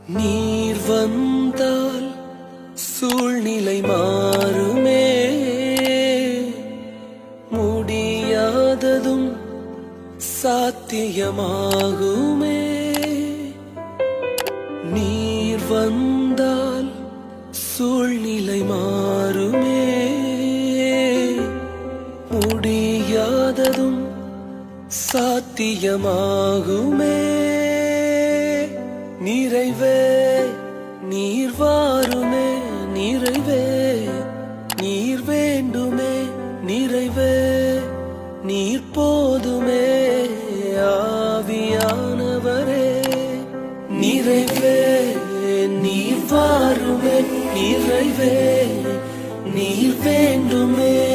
நீர் வந்தால் சூழ்நிலை மாறுமே, முடியாததும் சாத்தியமாகுமே. நீர் வந்தால் சூழ்நிலை மாறுமே, முடியாததும் சாத்தியமாகுமே. நிறைவே நீர் வாருமே, நிறைவே நீர் வேண்டுமே, நிறைவே நீர் போதுமே. ஆவியானவரே நிறைவே நீர் வாருமே, நிறைவே நீர் வேண்டுமே.